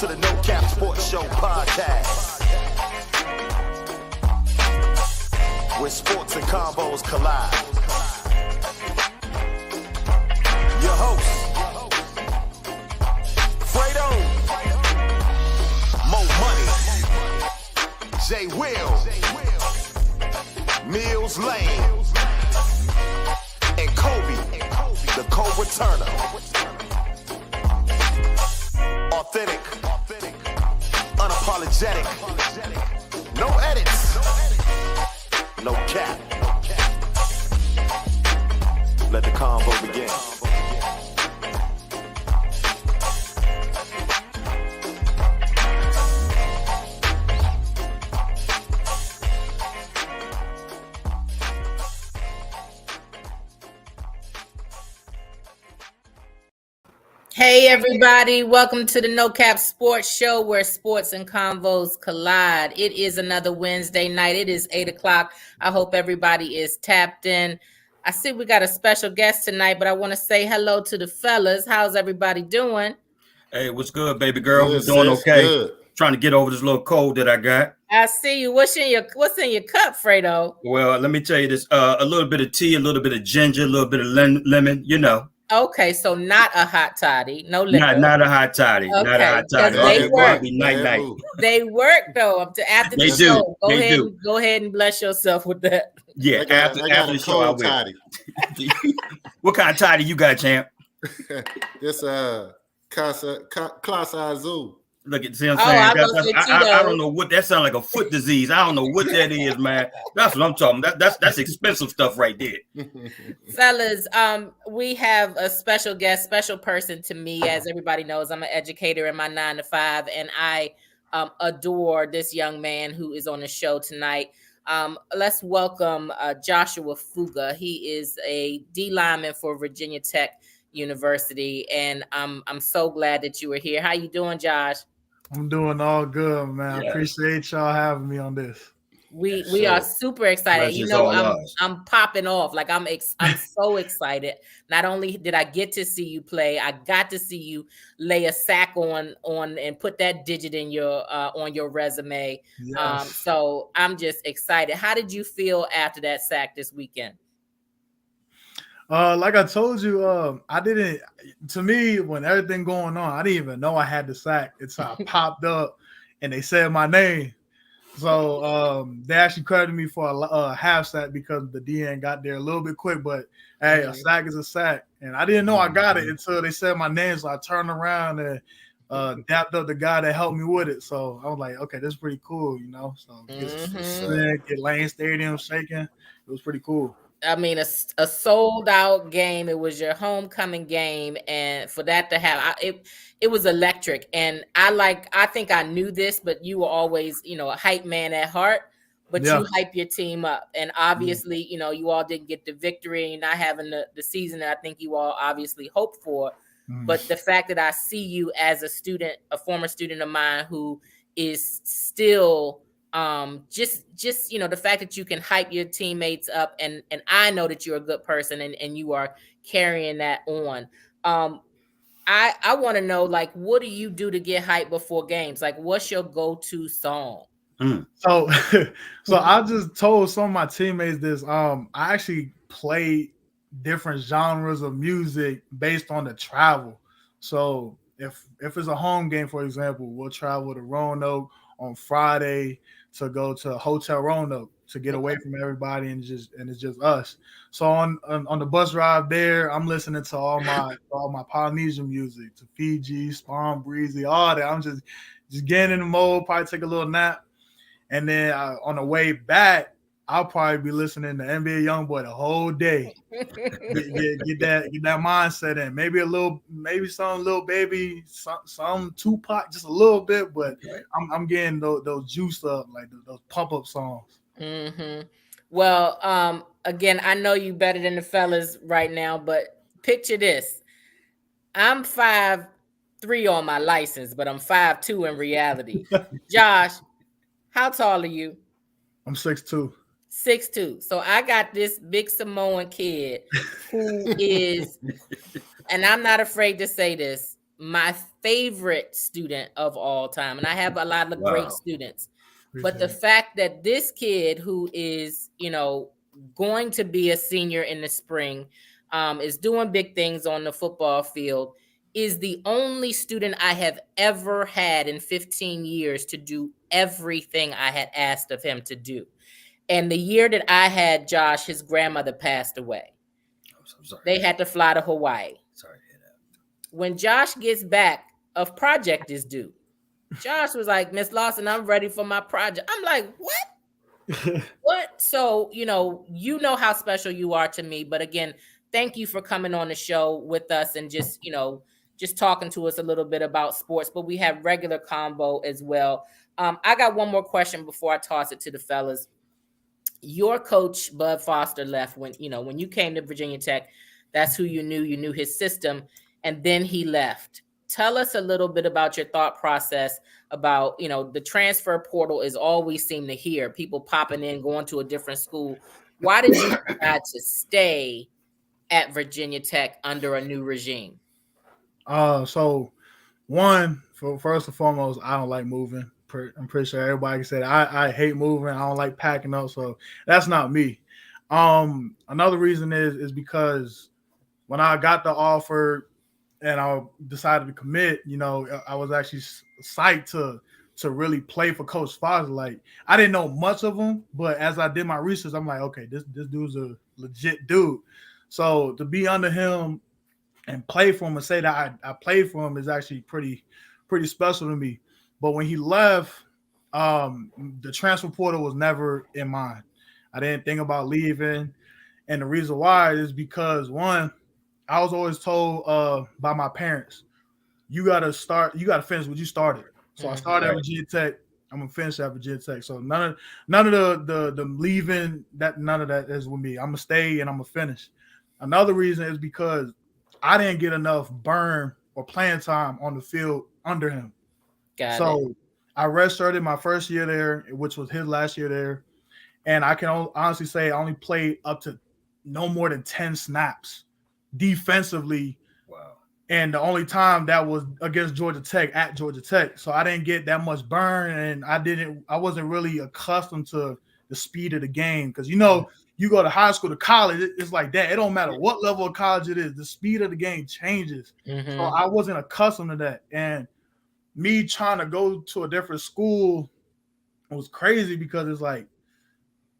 to the No Cap Sports Show podcast, where sports and combos collide. Your host, Fredo, Mo Money, Jay Will, Mills Lane, and Kobe, the co-returner. Authentic, unapologetic, no edits, no cap. Let the convo begin. Hey everybody, welcome to the No Cap Sports Show where sports and convos collide. It is another Wednesday night. It is 8 o'clock. I hope everybody is tapped in. I see we got a special guest tonight, but I want to say hello to the fellas. How's everybody doing? Hey, what's good, baby girl? Good, doing okay. Good. Trying to get over this little cold that I got. I see you. What's in your cup, Fredo? Well, let me tell you this. A little bit of tea, a little bit of ginger, a little bit of lemon, you know. Okay, so not a hot toddy, no liquor. Not a hot toddy. Okay. Not a hot toddy. They work. Night. They work though. After the show, go ahead and bless yourself with that. Yeah, after the show, I will. Toddy. What kind of toddy you got, champ? This Class Azul. Look at see what I'm saying. I don't know what that sounds like, a foot disease. I don't know what that is, man. That's what I'm talking about. That's expensive stuff right there. Fellas, we have a special guest, special person to me. As everybody knows, I'm an educator in my 9 to 5, and I adore this young man who is on the show tonight. Let's welcome Joshua Fuga. He is a D lineman for Virginia Tech University, and I'm so glad that you were here. How you doing, Josh? I'm doing all good, man. Yeah. Appreciate y'all having me on this. We are super excited. You know, I'm popping off. Like I'm so excited. Not only did I get to see you play, I got to see you lay a sack on and put that digit in your on your resume. Yes. So I'm just excited. How did you feel after that sack this weekend? Like I told you, to me, when everything going on, I didn't even know I had the sack. It's how I popped up and they said my name. So they actually credited me for a half sack because the DN got there a little bit quick, but hey, a sack is a sack. And I didn't know I got it until they said my name. So I turned around and dapped up the guy that helped me with it. So I was like, okay, this is pretty cool, you know. So get Lane Stadium shaking. It was pretty cool. I mean, a sold out game. It was your homecoming game, and for that to have it was electric. And I think I knew this, but you were always, a hype man at heart. But you hype your team up, and obviously, you all didn't get the victory, and not having the season that I think you all obviously hoped for. But the fact that I see you as a former student of mine who is still. Just the fact that you can hype your teammates up, and I know that you're a good person and you are carrying that on. I want to know, like, what do you do to get hyped before games? Like, what's your go-to song? So I just told some of my teammates this. I actually play different genres of music based on the travel. So if it's a home game, for example, we'll travel to Roanoke on Friday to go to Hotel Roanoke to get away from everybody and it's just us. So on the bus ride there, I'm listening to all my Polynesian music, to Fiji, Spawn, Breezy, all that. I'm just getting in the mode, probably take a little nap. And then on the way back, I'll probably be listening to NBA YoungBoy the whole day. get that mindset in. Maybe some Lil Baby, some Tupac, just a little bit, but I'm getting those juiced up, like those pump up songs. Mm-hmm. Well, again, I know you better than the fellas right now, but picture this: I'm 5'3" on my license, but I'm 5'2" in reality. Josh, how tall are you? I'm 6'2". 6'2". So I got this big Samoan kid who is, and I'm not afraid to say this, my favorite student of all time, and I have a lot of great students. But the fact that this kid, who is, going to be a senior in the spring, is doing big things on the football field, is the only student I have ever had in 15 years to do everything I had asked of him to do. And the year that I had Josh, his grandmother passed away. I'm sorry. They had to fly to Hawaii. Sorry to hear that. When Josh gets back, a project is due. Josh was like, Miss Lawson, I'm ready for my project. I'm like, what? What? So, you know how special you are to me. But again, thank you for coming on the show with us and just talking to us a little bit about sports. But we have regular combo as well. I got one more question before I toss it to the fellas. Your coach, Bud Foster, left when you came to Virginia Tech. That's who you knew. You knew his system. And then he left. Tell us a little bit about your thought process about, the transfer portal is all we seem to hear. People popping in, going to a different school. Why did you decide to stay at Virginia Tech under a new regime? So one, first and foremost, I don't like moving. I'm pretty sure everybody can say that. I hate moving. I don't like packing up. So that's not me. Another reason is because when I got the offer and I decided to commit, I was actually psyched to really play for Coach Foster. Like, I didn't know much of him, but as I did my research, I'm like, okay, this dude's a legit dude. So to be under him and play for him and say that I played for him is actually pretty special to me. But when he left, the transfer portal was never in mind. I didn't think about leaving. And the reason why is because, one, I was always told by my parents, you got to finish what you started. So I started at Virginia Tech. I'm going to finish at Virginia Tech. So none of the leaving, none of that is with me. I'm going to stay and I'm going to finish. Another reason is because I didn't get enough burn or playing time on the field under him. So I redshirted my first year there, which was his last year there. And I can honestly say I only played up to no more than 10 snaps defensively. Wow. And the only time that was against Georgia Tech at Georgia Tech. So I didn't get that much burn, and I wasn't really accustomed to the speed of the game. Because, you go to high school to college, it's like that. It don't matter what level of college it is. The speed of the game changes. Mm-hmm. So I wasn't accustomed to that. And me trying to go to a different school was crazy because it's like,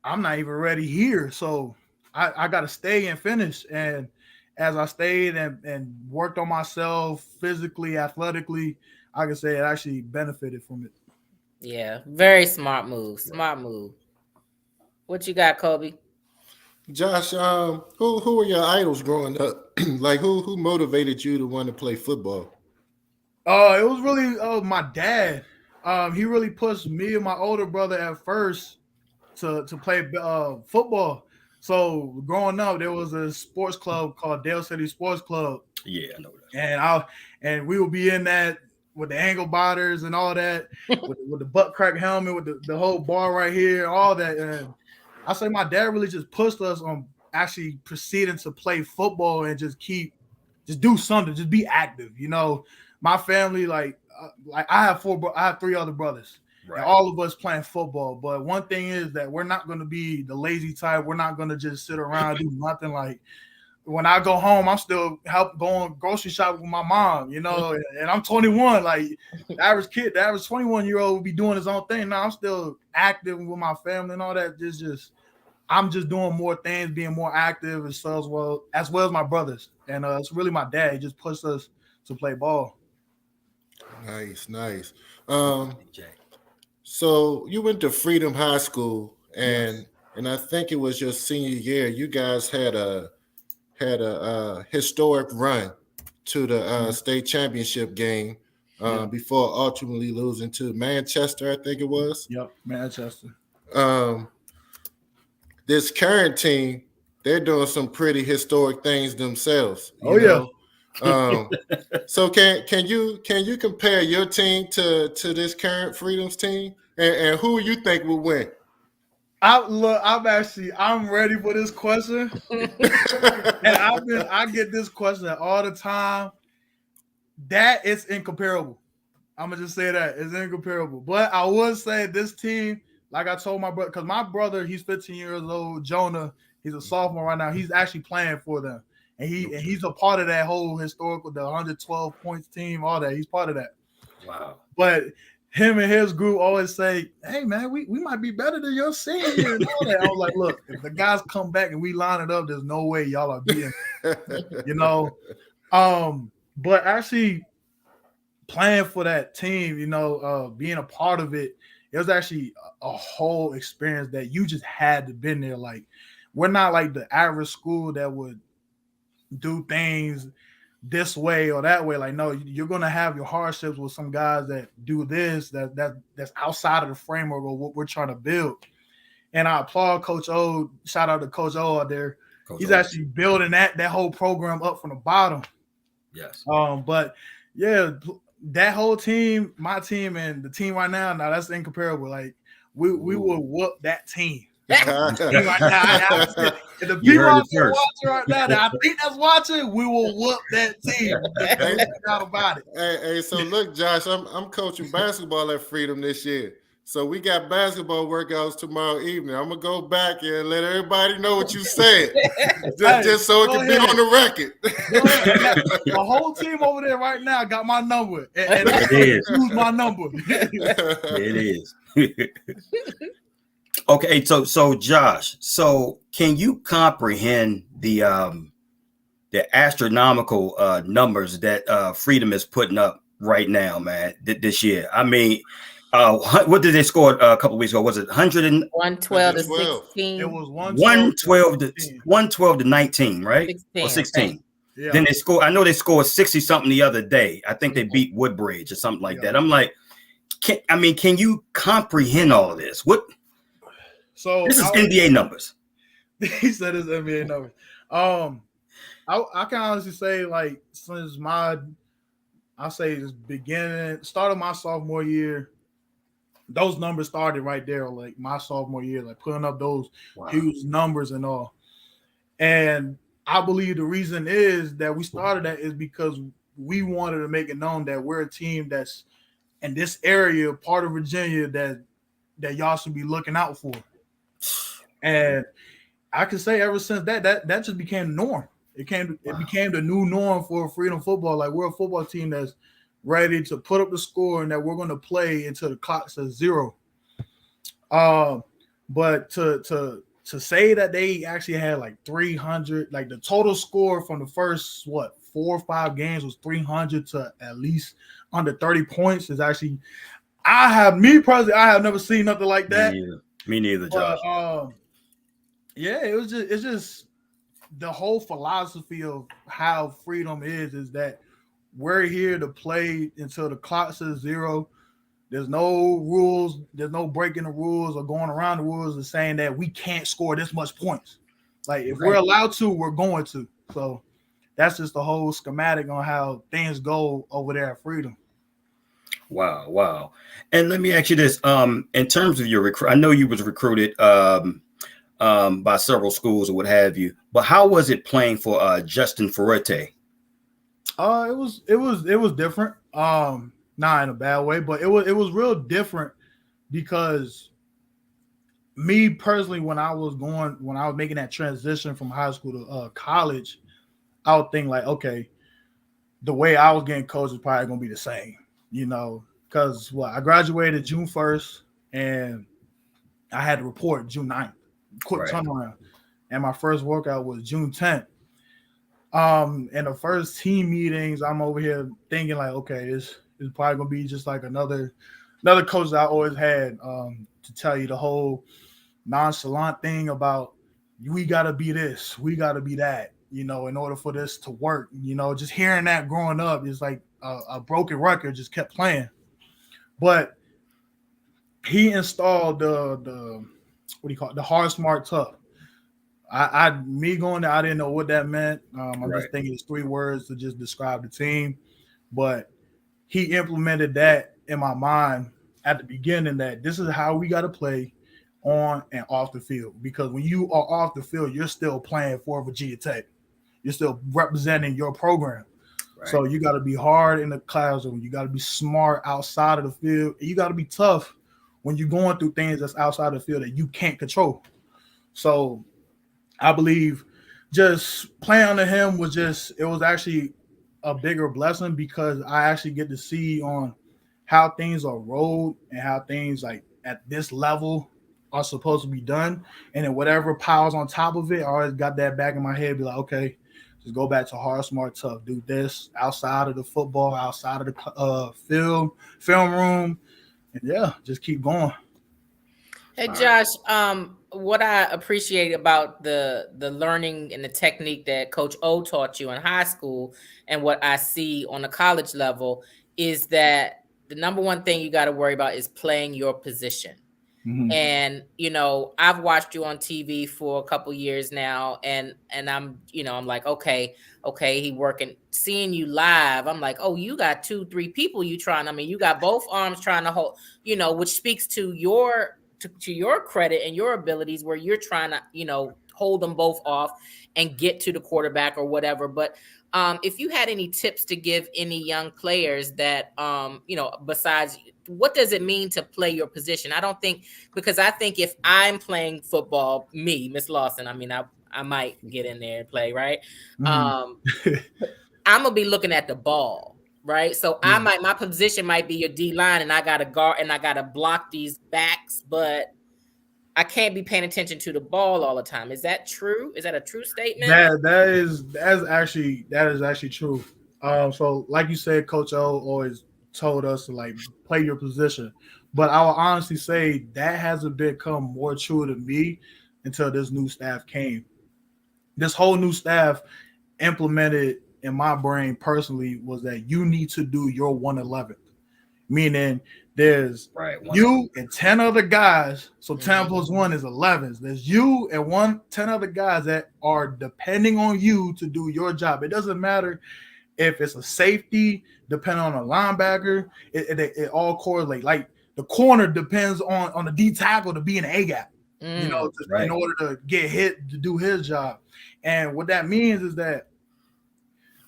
I'm not even ready here. So I got to stay and finish. And as I stayed and worked on myself physically, athletically, I can say it actually benefited from it. Yeah, very smart move. Smart move. What you got, Kobe? Josh, who were your idols growing up? Like who motivated you to want to play football? It was really my dad. He really pushed me and my older brother at first to play football. So growing up, there was a sports club called Dale City Sports Club. Yeah, I know that. And we would be in that with the ankle biters and all that, with the butt crack helmet, with the whole bar right here, all that. And I say my dad really just pushed us on actually proceeding to play football and just do something, just be active. My family, like I have 3 other brothers. Right. And all of us playing football. But one thing is that we're not going to be the lazy type. We're not going to just sit around and do nothing. Like when I go home, I'm still going grocery shopping with my mom, and I'm 21. Like the average 21-year-old would be doing his own thing. Now I'm still active with my family and all that. I'm just doing more things, being more active as well as my brothers. And it's really my dad. He just pushed us to play ball. Nice. So you went to Freedom High School, and I think it was your senior year. You guys had a historic run to the state championship game before ultimately losing to Manchester, I think it was. Yep, Manchester. This current team, they're doing some pretty historic things themselves. You know? So can you compare your team to this current Freedom's team, and who you think will win? I'm ready for this question, and I get this question all the time. that is incomparable. I'm gonna just say that it's incomparable. But I would say this team, like I told my brother, because my brother, he's 15 years old, Jonah, he's a sophomore right now. He's actually playing for them. And he's a part of that whole historical, the 112 points team, all that. He's part of that. Wow. But him and his group always say, hey, man, we might be better than your senior year and all that. I was like, look, if the guys come back and we line it up, there's no way y'all are beating, you know. But actually playing for that team, you know, being a part of it, it was actually a whole experience that you just had to been there. Like, we're not like the average school that would do things this way or that way. Like, no, you're gonna have your hardships with some guys that do this, that's outside of the framework of what we're trying to build. And I applaud Coach O. Shout out to Coach O out there. He's actually building that whole program up from the bottom. Yes. But yeah, that whole team, my team and the team right now, that's incomparable. Like, we will whoop that team. Right now, if the people out there watching right now that I think that's watching, we will whoop that team. No doubt about it. Hey, so look, Josh, I'm coaching basketball at Freedom this year. So we got basketball workouts tomorrow evening. I'm gonna go back and let everybody know what you said, just so it can be on the record. The whole team over there right now got my number, and use my number. It is. Okay, so Josh, so can you comprehend the astronomical numbers that Freedom is putting up right now, man, this year? I mean, what did they score a couple of weeks ago? Was it 112 to 16? It was 112 to 19, right? 16, or 16. right. Yeah. Then they scored. I know they scored 60 something the other day. I think they beat Woodbridge or something like that. I'm like, can you comprehend all of this? So this is NBA numbers. He said it's NBA numbers. I can honestly say, like, since start of my sophomore year, those numbers started right there, like my sophomore year, like putting up those huge numbers and all. And I believe the reason is that we started that is because we wanted to make it known that we're a team that's in this area, part of Virginia, that y'all should be looking out for. And I can say ever since that just became the norm. It became the new norm for Freedom football. Like, we're a football team that's ready to put up the score and that we're going to play until the clock says 0. But to say that they actually had like 300, like the total score from the first 4 or 5 games was 300 to at least under 30 points is actually, I have never seen nothing like that. Me neither, Josh. Yeah, it's just the whole philosophy of how Freedom is that we're here to play until the clock says 0. There's no rules. There's no breaking the rules or going around the rules and saying that we can't score this much points. Like, if we're allowed to, we're going to. So that's just the whole schematic on how things go over there at Freedom. Wow. And let me ask you this. In terms of your recruit, I know you was recruited by several schools or what have you, but how was it playing for Justin Ferretti? It was different. Not in a bad way, but it was real different because me personally, when I was making that transition from high school to college, I would think like, okay, the way I was getting coached is probably gonna be the same, because I graduated June 1st and I had to report June 9th, quick turnaround, and my first workout was June 10th. And the first team meetings, I'm over here thinking like, okay, this is probably gonna be just like another coach that I always had, to tell you the whole nonchalant thing about we gotta be this, we gotta be that, in order for this to work. Just hearing that growing up is like a broken record, just kept playing. But he installed the what do you call it? The hard, smart, tough. Me going there, I didn't know what that meant. I'm just thinking it's 3 words to just describe the team, but he implemented that in my mind at the beginning, that this is how we got to play on and off the field. Because when you are off the field, you're still playing for Virginia Tech. You're still representing your program. Right. So you got to be hard in the classroom. You got to be smart outside of the field. You got to be tough when you're going through things that's outside of the field that you can't control. So I believe just playing under him was it was actually a bigger blessing because I actually get to see on how things are rolled and how things like at this level are supposed to be done. And then whatever piles on top of it, I always got that back in my head, be like, okay, just go back to hard, smart, tough. Do this outside of the football, outside of the film room. And yeah, just keep going. Hey Josh, what I appreciate about the learning and the technique that Coach O taught you in high school and what I see on the college level is that the number one thing you got to worry about is playing your position. Mm-hmm. And I've watched you on TV for a couple years now, and I'm I'm like, okay, he working. Seeing you live, I'm like, oh, you got 2-3 people you trying. I mean, you got both arms trying to hold, which speaks to your credit and your abilities, where you're trying to hold them both off and get to the quarterback or whatever. But if you had any tips to give any young players that besides, what does it mean to play your position? Because I think if I'm playing football, Miss Lawson, I mean, I might get in there and play, right? Mm-hmm. I'm gonna be looking at the ball, right? So my position might be your D line, and I gotta guard and I gotta block these backs, but I can't be paying attention to the ball all the time. Is that true? Is that a true statement? That is actually true. So like you said, Coach O always told us to like play your position, but I will honestly say that hasn't become more true to me until this new staff came. This whole new staff implemented in my brain personally was that you need to do your 111th, meaning there's you and 10 other guys. So 10 plus 1 is 11. There's you and 10 other guys that are depending on you to do your job. It doesn't matter if it's a safety, depending on a linebacker, it all correlates. Like the corner depends on the D tackle to be in the A gap, in order to get hit to do his job. And what that means is that,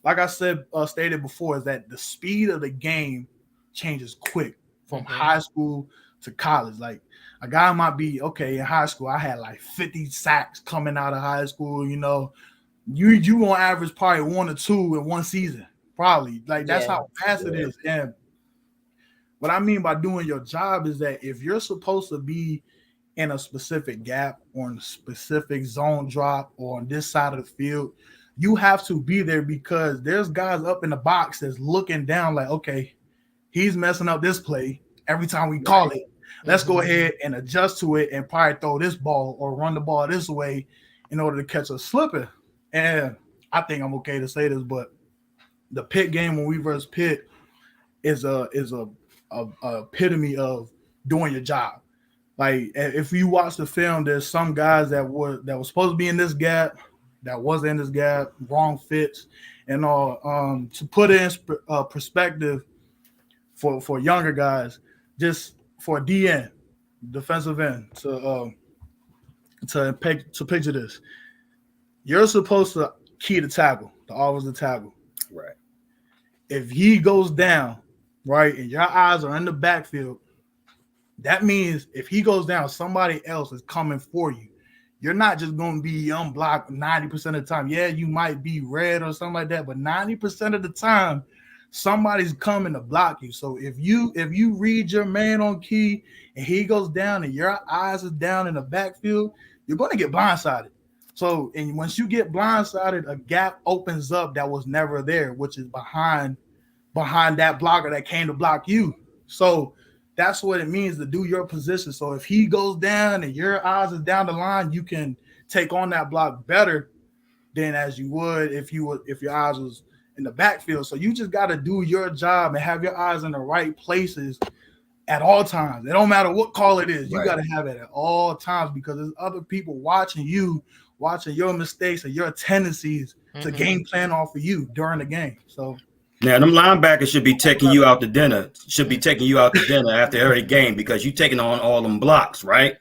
like I stated before, is that the speed of the game changes quick from high school to college. Like a guy might be okay in high school. I had like 50 sacks coming out of high school. You on average probably 1 or 2 in one season, probably. Like that's how fast it is. And what I mean by doing your job is that if you're supposed to be in a specific gap or in a specific zone drop or on this side of the field, you have to be there because there's guys up in the box that's looking down like, okay, he's messing up this play every time we call it. Let's go ahead and adjust to it and probably throw this ball or run the ball this way in order to catch us slipping. And I think I'm okay to say this, but the Pitt game when we versus Pitt is a epitome of doing your job. Like if you watch the film, there's some guys that were supposed to be in this gap that wasn't in this gap, wrong fits, and all. To put it in perspective for younger guys, just for a DN, defensive end, to picture this, you're supposed to key the tackle, the offensive tackle. Right. If he goes down, right, and your eyes are in the backfield, that means if he goes down, somebody else is coming for you. You're not just going to be unblocked 90% of the time. Yeah, you might be red or something like that, but 90% of the time, somebody's coming to block you. So if you read your man on key and he goes down and your eyes are down in the backfield, you're going to get blindsided. So, and once you get blindsided, a gap opens up that was never there, which is behind that blocker that came to block you. So that's what it means to do your position. So if he goes down and your eyes are down the line, you can take on that block better than as you would if your eyes was in the backfield. So you just got to do your job and have your eyes in the right places at all times. It don't matter what call it is. You got to have it at all times because there's other people watching you, watching your mistakes and your tendencies to game plan off of you during the game. So now, them linebackers should be taking you out to dinner. After every game because you taking on all them blocks, right?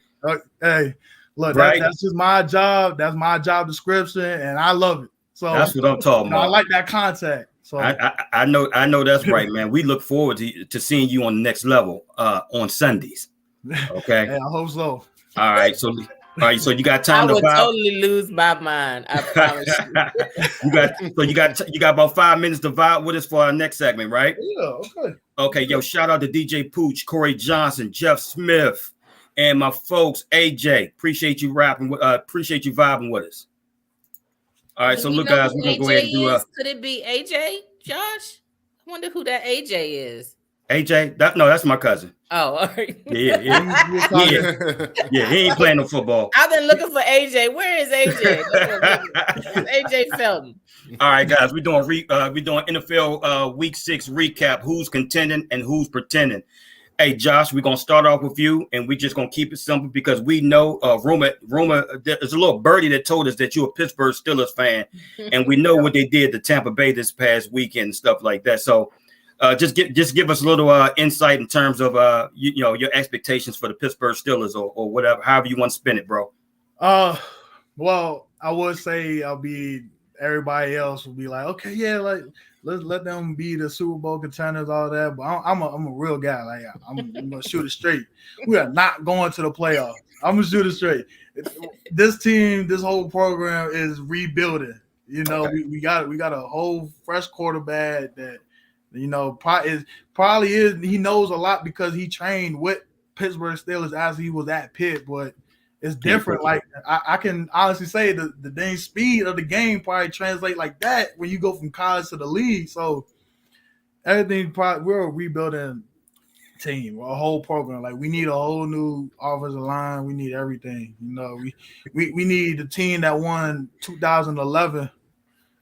Hey, look, that's just my job. That's my job description, and I love it. So that's what I'm talking about. I like that contact. So I know that's right, man. We look forward to seeing you on the next level on Sundays. Okay. hey, I hope so. All right. So you got I time to would vibe. totally lose my mind. I promise you. you got about 5 minutes to vibe with us for our next segment, right? Yeah, okay. Okay, yo, shout out to DJ Pooch, Corey Johnson, Jeff Smith, and my folks, AJ. Appreciate you appreciate you vibing with us. All right, Do so we look, know guys, who we're gonna go AJ ahead and do is? Could it be AJ, Josh? I wonder who that AJ is. AJ. That's my cousin. Oh, all right. Yeah. He ain't playing no football. I've been looking for AJ. Where is AJ? That's AJ Felton. All right, guys, we're doing NFL Week 6 recap. Who's contending and who's pretending? Hey, Josh, we're gonna start off with you, and we're just gonna keep it simple because we know rumor. There's a little birdie that told us that you're a Pittsburgh Steelers fan, and we know what they did to Tampa Bay this past weekend and stuff like that. So, just give us a little insight in terms of your expectations for the Pittsburgh Steelers or whatever, however you want to spin it, bro. Well, I would say everybody else will be like, okay, yeah, like let's let them be the Super Bowl contenders, all that. But I'm a real guy. Like I'm gonna shoot it straight. We are not going to the playoffs. I'm gonna shoot it straight. This team, this whole program is rebuilding. You know, Okay. we got a whole fresh quarterback that probably is. He knows a lot because he trained with Pittsburgh Steelers as he was at Pitt, but it's different. Like I can honestly say the dang speed of the game probably translate like that when you go from college to the league. So everything we're a rebuilding team, a whole program. Like we need a whole new offensive line. We need everything. You know, we need the team that won 2011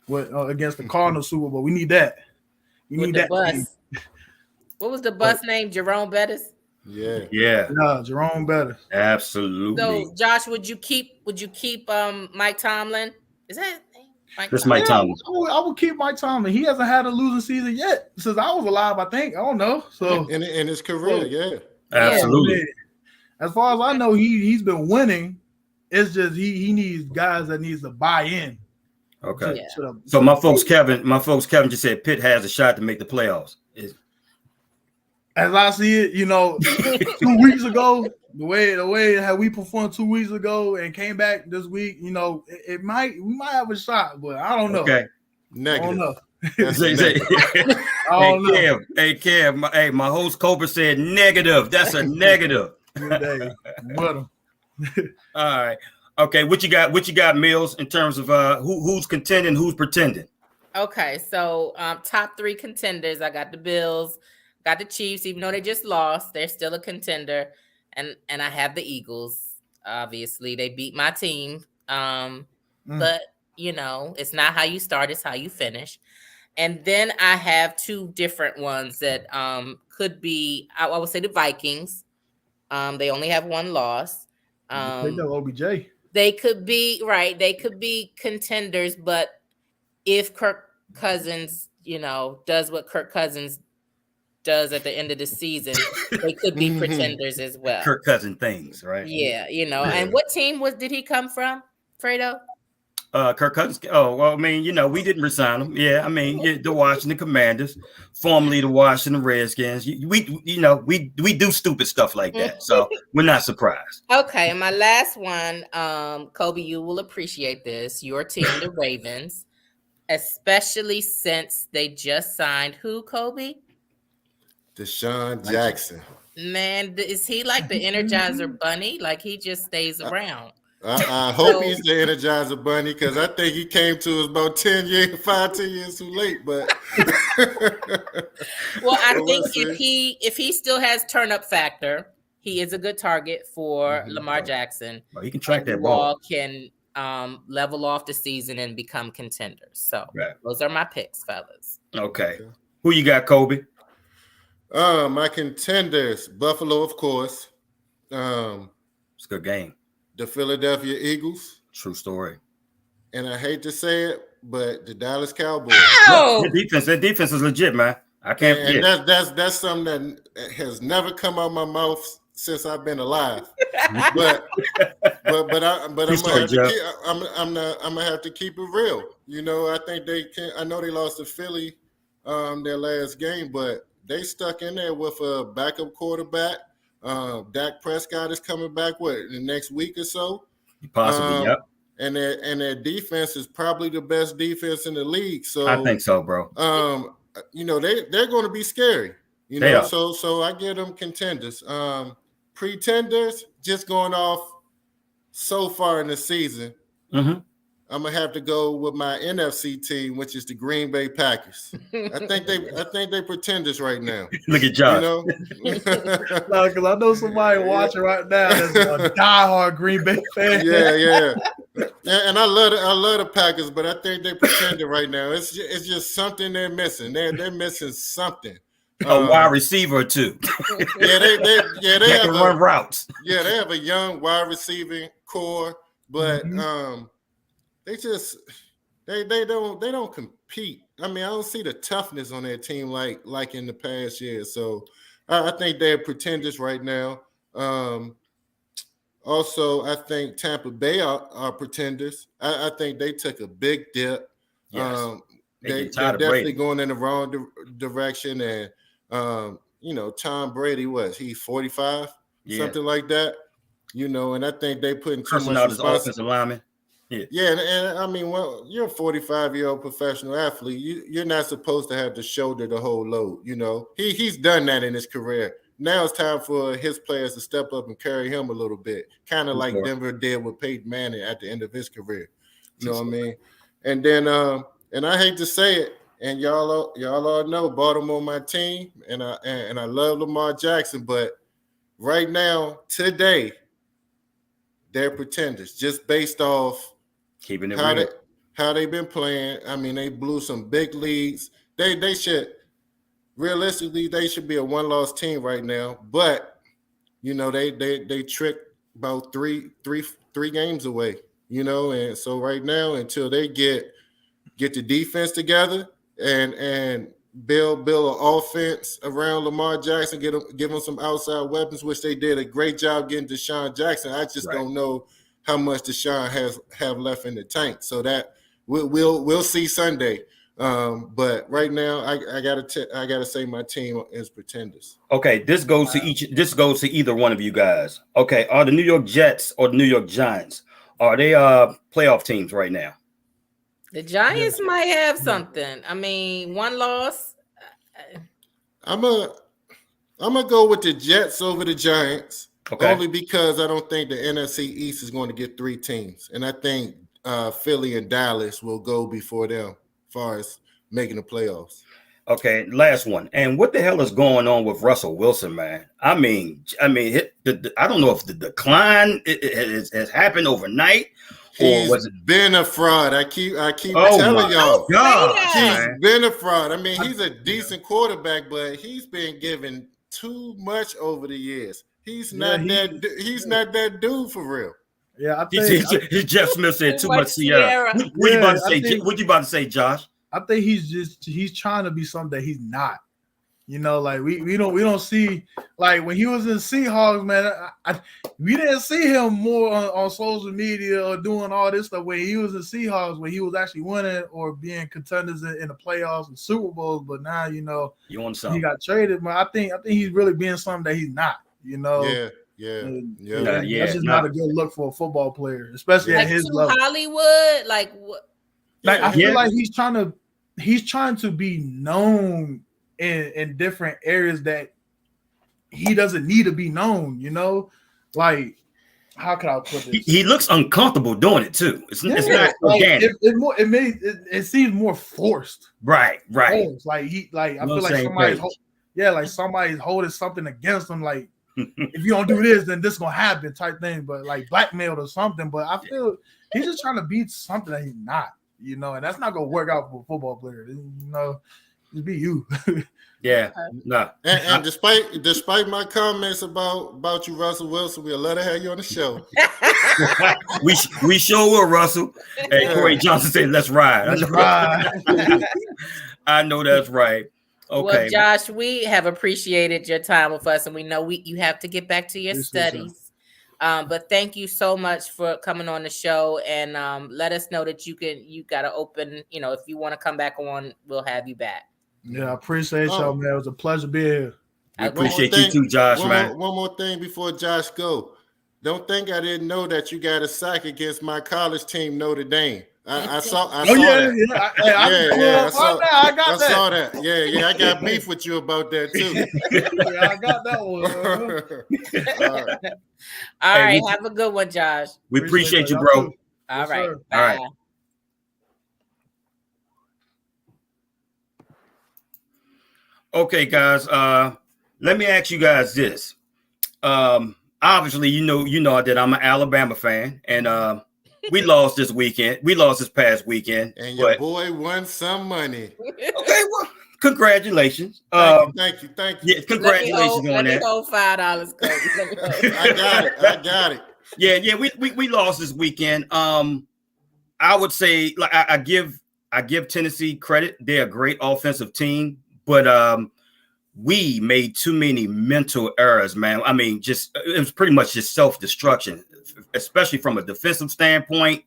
with against the Cardinals Super Bowl. We need that. We With need the that bus. team. What was the bus name? Jerome Bettis. Yeah. Yeah, Jerome Bettis. absolutely. So, Josh, would you keep Mike Tomlin? Is that his name? That's Mike Tomlin. I would keep Mike Tomlin. He hasn't had a losing season yet since I was alive, I think. I don't know. So In his career, yeah. Absolutely. As far as I know, he's been winning. It's just he needs guys that needs to buy in. Okay. Yeah. So my folks Kevin just said Pitt has a shot to make the playoffs. As I see it, 2 weeks ago, the way how we performed 2 weeks ago and came back this week, we might have a shot, but I don't know. Okay. Negative. I don't know. That's negative. I don't know. Kev, my host Cobra said negative. That's a negative. Good day. All right. Okay, what you got, Mills, in terms of who's contending, who's pretending? Okay, so top 3 contenders. I got the Bills, got the Chiefs, even though they just lost, they're still a contender. And I have the Eagles. Obviously, they beat my team. But it's not how you start, it's how you finish. And then I have 2 different ones that could be, I would say the Vikings. They only have 1 loss. Take that OBJ. They could be right. They could be contenders, but if Kirk Cousins, does what Kirk Cousins does at the end of the season, they could be pretenders as well. Kirk Cousins things, right? Yeah, And what team did he come from, Fredo? Kirk Cousins. Oh, well, I mean, we didn't resign him. Yeah, I mean, the Washington Commanders, formerly the Washington Redskins. We do stupid stuff like that, so we're not surprised. Okay, and my last one, Kobe, you will appreciate this. Your team, the Ravens, especially since they just signed who, Kobe? Deshaun Jackson. Man, is he like the Energizer Bunny? Like he just stays around. I hope he's the Energizer Bunny because I think he came to us about 10 years too late. But well, I think if he still has turn up factor, he is a good target for Lamar Jackson. Well, he can track that ball. Can level off the season and become contenders. So those are my picks, fellas. Okay, who you got, Kobe? My contenders: Buffalo, of course. It's a good game. The Philadelphia Eagles. True story. And I hate to say it, but the Dallas Cowboys. Oh! That defense is legit, man. I can't forget. And that's something that has never come out of my mouth since I've been alive. but I'm gonna have to keep it real. I think they can. I know they lost to Philly their last game, but they stuck in there with a backup quarterback. Dak Prescott is coming back in the next week or so. Possibly, yep. And their defense is probably the best defense in the league. So I think so, bro. They're going to be scary. So I give them contenders. Pretenders, just going off so far in the season. Mm-hmm. I'm gonna have to go with my NFC team, which is the Green Bay Packers. I think they pretenders right now. Look at Josh. No, because I know somebody watching right now that's a diehard Green Bay fan. Yeah. And I love the Packers, but I think they pretending right now. It's just something they're missing. They're missing something. A wide receiver too. They have run routes. Yeah, they have a young wide receiving core, but they don't compete. I mean, I don't see the toughness on their team like in the past years. So I think they're pretenders right now. Also, I think Tampa Bay are pretenders. I think they took a big dip. Yes. They're definitely going in the wrong direction. And Tom Brady, he's 45, something like that. And I think they putting too much responsibility. Lineman. Yeah, and I mean, you're a 45-year-old professional athlete. You're not supposed to have to shoulder the whole load. He's done that in his career. Now it's time for his players to step up and carry him a little bit, kind of like Denver did with Peyton Manning at the end of his career. You know what I mean? And then, and I hate to say it, and y'all all know Baltimore my team, and I love Lamar Jackson, but right now, today, they're pretenders just based off keeping it real. How they've been playing. I mean, they blew some big leads. They should realistically they should be a one-loss team right now. But they tricked about three games away. And so right now until they get the defense together and build an offense around Lamar Jackson, give him some outside weapons, which they did a great job getting Deshaun Jackson. I just don't know how much Deshaun have left in the tank. So that we'll see Sunday. But right now I gotta say my team is pretenders. Okay, this goes to either one of you guys. Okay, are the New York Jets or the New York Giants, are they playoff teams right now? The Giants might have something. I mean, one loss. I'm gonna go with the Jets over the Giants. Okay. Only because I don't think the NFC East is going to get 3 teams, and I think Philly and Dallas will go before them as far as making the playoffs. Okay, last one. And what the hell is going on with Russell Wilson, man? I mean, I don't know if the decline has happened overnight. He's been a fraud. I keep telling y'all. He's been a fraud. I mean, he's a decent quarterback, but he's been given too much over the years. He's not that dude for real. Yeah, I think Jeff Smith said too much Sierra. What you about to say, Josh? I think he's trying to be something that he's not. Like we don't see, like when he was in Seahawks, man. We didn't see him more on social media or doing all this stuff when he was in Seahawks, when he was actually winning or being contenders in the playoffs and Super Bowls. But now you want something. He got traded, but I think he's really being something that he's not. Yeah. That's just not a good look for a football player, especially at his level. Hollywood, like what? Like I feel like he's trying to be known in different areas that he doesn't need to be known. Like how can I put this? He looks uncomfortable doing it too. It's not organic. It seems more forced. Right. Forced. Like I feel like somebody's holding something against him. Like if you don't do this, then this gonna happen type thing. But like blackmailed or something. But I feel he's just trying to be something that he's not. And that's not gonna work out for a football player. Just be you. Yeah. Nah. And despite my comments about you, Russell Wilson, we'll let her have you on the show. we sure will, Russell. Hey, Corey Johnson said, "Let's ride." Let's ride. I know that's right. Okay. Well, Josh, we have appreciated your time with us, and we know you have to get back to your studies. But thank you so much for coming on the show, and let us know that you got to open. If you want to come back on, we'll have you back. Yeah, I appreciate y'all, man. It was a pleasure being here. We appreciate you too, Josh, man. One more thing before Josh go. Don't think I didn't know that you got a sack against my college team, Notre Dame. I saw that. I saw that. Yeah, I got beef with you about that too. Yeah, I got that one. All right. Have a good one, Josh. We appreciate you, bro. All right. Bye. All right. Okay, guys. Let me ask you guys this. Obviously, you know that I'm an Alabama fan, and we lost this weekend. We lost this past weekend, and your boy won some money. Okay, well, congratulations. Thank you. Yeah, congratulations on that. Let me hold $5, I got it. Yeah. We lost this weekend. I would say, like, I give Tennessee credit. They're a great offensive team, but we made too many mental errors, man. I mean, it was pretty much just self-destruction, especially from a defensive standpoint.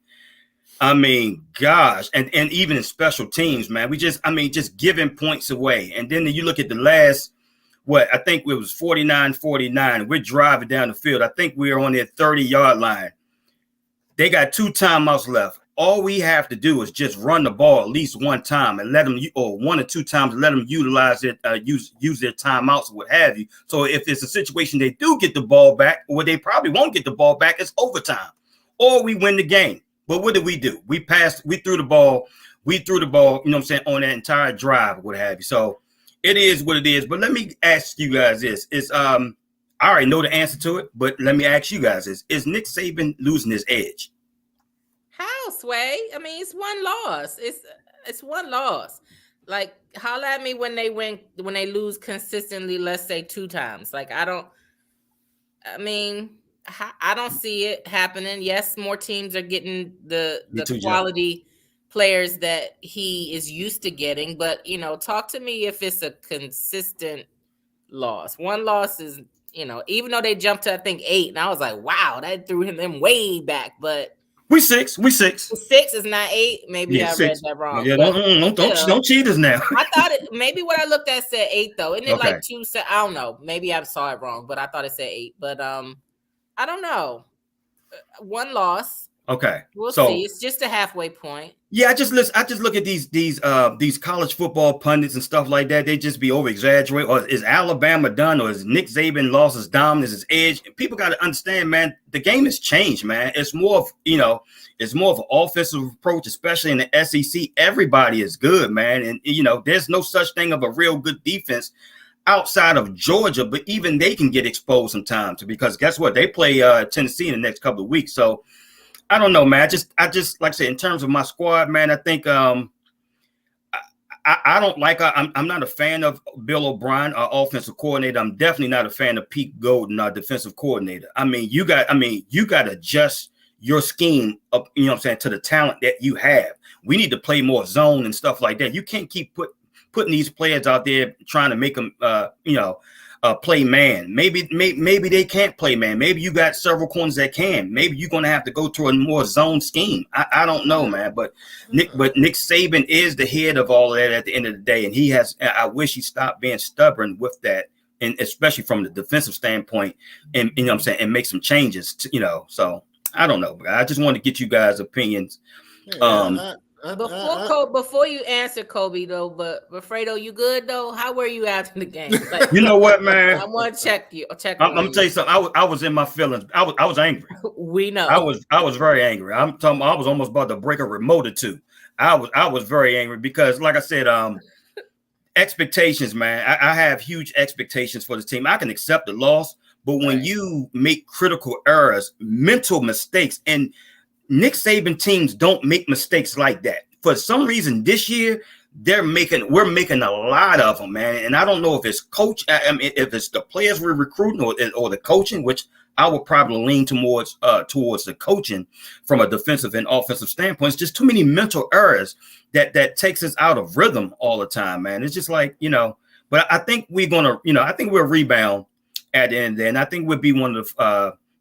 I mean, gosh, and even in special teams, man, just giving points away. And then you look at the last, I think it was 49-49. We're driving down the field. I think we are on their 30-yard line. They got 2 timeouts left. All we have to do is just run the ball at least one time and let them, or 1 or 2 times, let them utilize it, use their timeouts or what have you. So if it's a situation they do get the ball back, or they probably won't get the ball back, it's overtime, or we win the game. But what did we do? We threw the ball, you know what I'm saying, on that entire drive or what have you. So it is what it is. But let me ask you guys this: I already know the answer to it, but let me ask you guys this: is Nick Saban losing his edge? How, Sway? I mean, it's one loss. It's one loss. Like, holla at me when they lose consistently, let's say 2 times. Like, I don't see it happening. Yes, more teams are getting the quality players that he is used to getting, but talk to me if it's a consistent loss. One loss is, even though they jumped to I think 8, and I was like, wow, that threw them way back, but We six. 6 is not 8. Maybe I read that wrong. Yeah, don't cheat us now. I thought maybe what I looked at said 8 though. Isn't it like 2? I don't know. Maybe I saw it wrong, but I thought it said 8. But I don't know. One loss. Okay, we'll see. It's just a halfway point. Yeah, I just look at these college football pundits and stuff like that. They just be over exaggerating. Or is Alabama done? Or is Nick Saban lost his dominance, his edge? People got to understand, man. The game has changed, man. It's more of an offensive approach, especially in the SEC. Everybody is good, man, and there's no such thing of a real good defense outside of Georgia. But even they can get exposed sometimes because guess what? They play Tennessee in the next couple of weeks, so. I don't know, man. I just like I said, in terms of my squad, man, I think I don't like. I'm not a fan of Bill O'Brien, our offensive coordinator. I'm definitely not a fan of Pete Golden, our defensive coordinator. I mean, you got to adjust your scheme up, to the talent that you have. We need to play more zone and stuff like that. You can't keep putting these players out there trying to make them, play man. Maybe they can't play man. Maybe you got several corners that can. Maybe you're gonna have to go through a more zone scheme. I don't know, man. But Nick Saban is the head of all of that at the end of the day, and he has. I wish he stopped being stubborn with that, and especially from the defensive standpoint, and and make some changes. So I don't know. I just want to get you guys' opinions. Before you answer, Kobe, though, but Fredo, you good though? How were you after the game? Like, you know what, man? I want to check you. I'm gonna tell you something. I was in my feelings. I was angry. We know. I was very angry. I was almost about to break a remote or two. I was very angry because, like I said, expectations, man. I have huge expectations for this team. I can accept the loss, but when you make critical errors, mental mistakes, and Nick Saban teams don't make mistakes like that. For some reason, this year we're making a lot of them, man. And I don't know if it's if it's the players we're recruiting or the coaching, which I would probably lean towards the coaching from a defensive and offensive standpoint. It's just too many mental errors that takes us out of rhythm all the time, man. It's just like But I think we're gonna, I think we'll rebound at the end of the day, and I think we'll be one of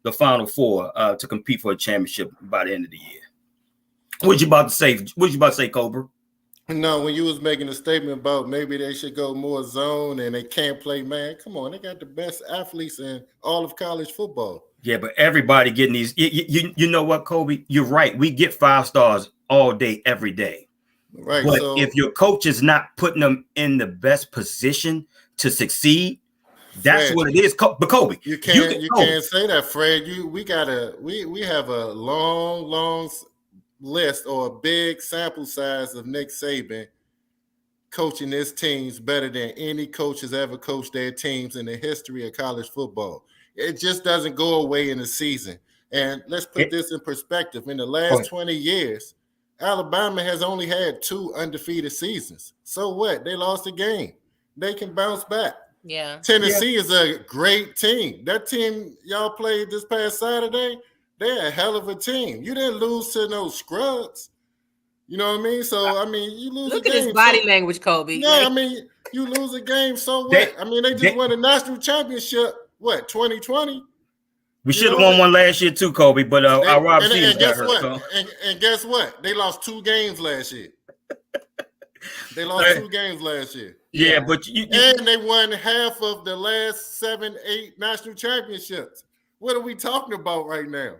the Final Four to compete for a championship by the end of the year. What you about to say? Cobra? No, when you was making a statement about maybe they should go more zone and they can't play man, come on, they got the best athletes in all of college football. Yeah, but everybody getting these. You know what, Kobe? You're right. We get 5 stars all day, every day. Right. But So if your coach is not putting them in the best position to succeed, that's Fred, what it is. But Kobe, you can't say that, Fred. We have a long list or a big sample size of Nick Saban coaching his teams better than any coach has ever coached their teams in the history of college football. It just doesn't go away in the season. And let's put this in perspective. In the last 20 years, Alabama has only had 2 undefeated seasons. So what? They lost a game. They can bounce back. Yeah. Tennessee is a great team. That team y'all played this past Saturday, they're a hell of a team. You didn't lose to no scrubs. You know what I mean? So, I mean, you lose Look a at game. his body language, Kobe. Yeah, I mean, you lose a game, so what? I mean, they just won a national championship, 2020? We should have won one last year too, Kobe, but our Rob Stevens got hurt. So. And guess what? They lost 2 games last year. They lost 2 games last year. Yeah, but and they won half of the last 7, 8 national championships. What are we talking about right now?